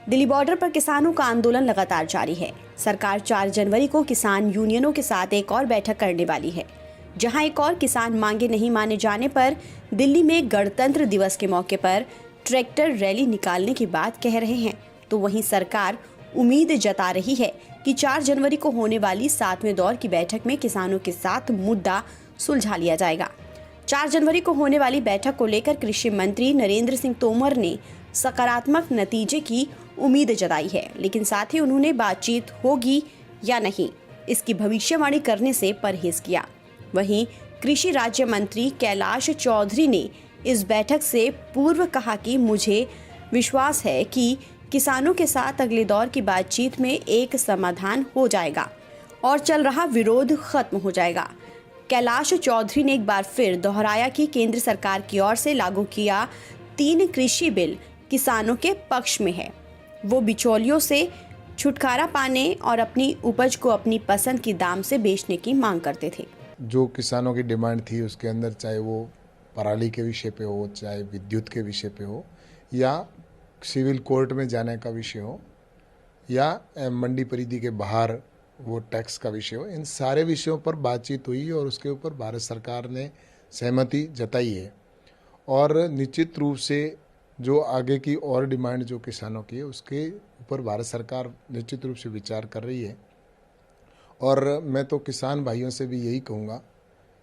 Delhi border पर किसानों का आंदोलन लगातार जारी है। सरकार 4 जनवरी को किसान यूनियनों के साथ एक और बैठक करने वाली है, जहां एक और किसान मांगे नहीं माने जाने पर दिल्ली में गणतंत्र दिवस के मौके पर ट्रैक्टर रैली निकालने की बात कह रहे हैं। तो वहीं सरकार उम्मीद जता रही है कि 4 जनवरी को होने वाली 7वें दौर की बैठक में किसानों के साथ मुद्दा सुलझा लिया जाएगा। 4 जनवरी को होने वाली बैठक को लेकर कृषि मंत्री नरेंद्र सिंह तोमर ने सकारात्मक नतीजे की उम्मीद जताई है, लेकिन साथ ही उन्होंने बातचीत होगी या नहीं इसकी भविष्यवाणी करने से परहेज किया। वहीं कृषि राज्य मंत्री कैलाश चौधरी ने इस बैठक से पूर्व कहा कि मुझे विश्वास है कि किसानों के साथ अगले दौर की बातचीत में एक समाधान हो जाएगा और चल रहा विरोध खत्म हो जाएगा। कैलाश चौधरी ने एक बार फिर दोहराया कि केंद्र सरकार की ओर से लागू किया 3 कृषि बिल किसानों के पक्ष में है। वो बिचौलियों से छुटकारा पाने और अपनी उपज को अपनी पसंद की दाम से बेचने की मांग करते थे। जो किसानों की डिमांड थी उसके अंदर, चाहे वो पराली के विषय पे हो, चाहे विद्युत के विषय पे हो, या सिविल कोर्ट में जाने का विषय हो, या मंडी परिधि के बाहर वो टैक्स का विषय हो, इन सारे विषयों पर बातचीत हुई और उसके ऊपर भारत सरकार ने सहमति जताई है। और निश्चित रूप से जो आगे की और डिमांड जो किसानों की है उसके ऊपर भारत सरकार निश्चित रूप से विचार कर रही है। और मैं तो किसान भाइयों से भी यही कहूँगा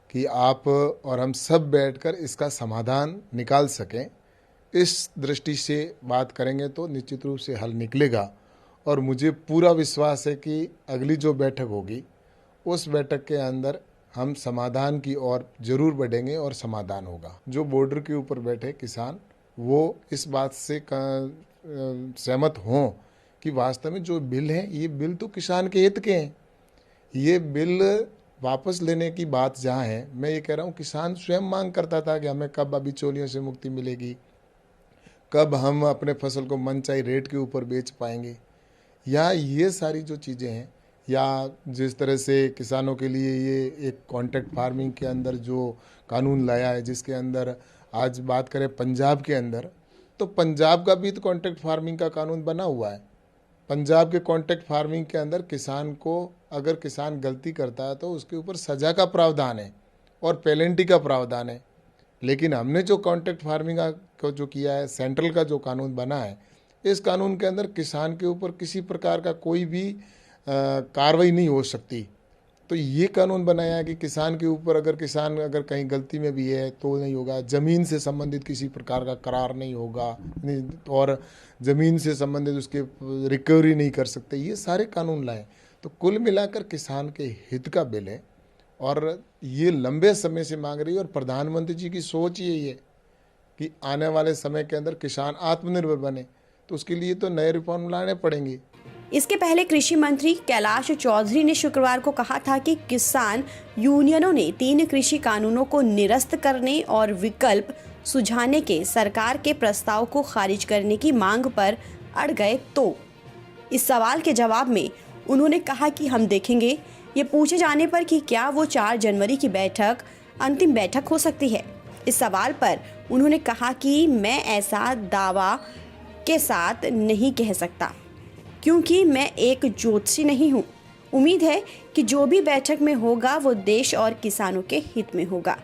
कि आप और हम सब बैठकर इसका समाधान निकाल सकें, इस दृष्टि से बात करेंगे तो निश्चित रूप से हल निकलेगा। और मुझे पूरा विश्वास है कि अगली जो बैठक होगी उस बैठक के अंदर हम समाधान की ओर जरूर बढ़ेंगे और समाधान होगा। जो बॉर्डर के ऊपर बैठे किसान वो इस बात से सहमत हों कि वास्तव में जो बिल हैं ये बिल तो किसान के हित के हैं। ये बिल वापस लेने की बात जहाँ है, मैं ये कह रहा हूँ किसान स्वयं मांग करता था कि हमें कब बिचौलियों से मुक्ति मिलेगी, कब हम अपने फसल को मनचाही रेट के ऊपर बेच पाएंगे, या ये सारी जो चीज़ें हैं, या जिस तरह से किसानों के लिए ये एक कॉन्ट्रैक्ट फार्मिंग के अंदर जो कानून लाया है, जिसके अंदर आज बात करें पंजाब के अंदर, तो पंजाब का भी तो कॉन्ट्रैक्ट फार्मिंग का कानून बना हुआ है। पंजाब के कॉन्ट्रैक्ट फार्मिंग के अंदर किसान को, अगर किसान गलती करता है तो उसके ऊपर सज़ा का प्रावधान है और पेनल्टी का प्रावधान है। लेकिन हमने जो कॉन्ट्रैक्ट फार्मिंग को जो किया है, सेंट्रल का जो कानून बना है, इस कानून के अंदर किसान के ऊपर किसी प्रकार का कोई भी कार्रवाई नहीं हो सकती। तो ये कानून बनाया है कि किसान के ऊपर अगर कहीं गलती में भी है तो नहीं होगा, ज़मीन से संबंधित किसी प्रकार का करार नहीं होगा, और ज़मीन से संबंधित उसके रिकवरी नहीं कर सकते। ये सारे कानून लाए, तो कुल मिलाकर किसान के हित का बिल है और ये लंबे समय से मांग रही है। और प्रधानमंत्री जी की सोच यही है कि आने वाले समय के अंदर किसान आत्मनिर्भर बने, तो उसके लिए तो नए रिफॉर्म लाने पड़ेंगे। इसके पहले कृषि मंत्री कैलाश चौधरी ने शुक्रवार को कहा था कि किसान यूनियनों ने 3 कृषि कानूनों को निरस्त करने और विकल्प सुझाने के सरकार के प्रस्ताव को खारिज करने की मांग पर अड़ गए। तो इस सवाल के जवाब में उन्होंने कहा कि हम देखेंगे। ये पूछे जाने पर कि क्या वो 4 जनवरी की बैठक अंतिम बैठक हो सकती है, इस सवाल पर उन्होंने कहा कि मैं ऐसा दावा के साथ नहीं कह सकता क्योंकि मैं एक ज्योतिषी नहीं हूँ। उम्मीद है कि जो भी बैठक में होगा वो देश और किसानों के हित में होगा।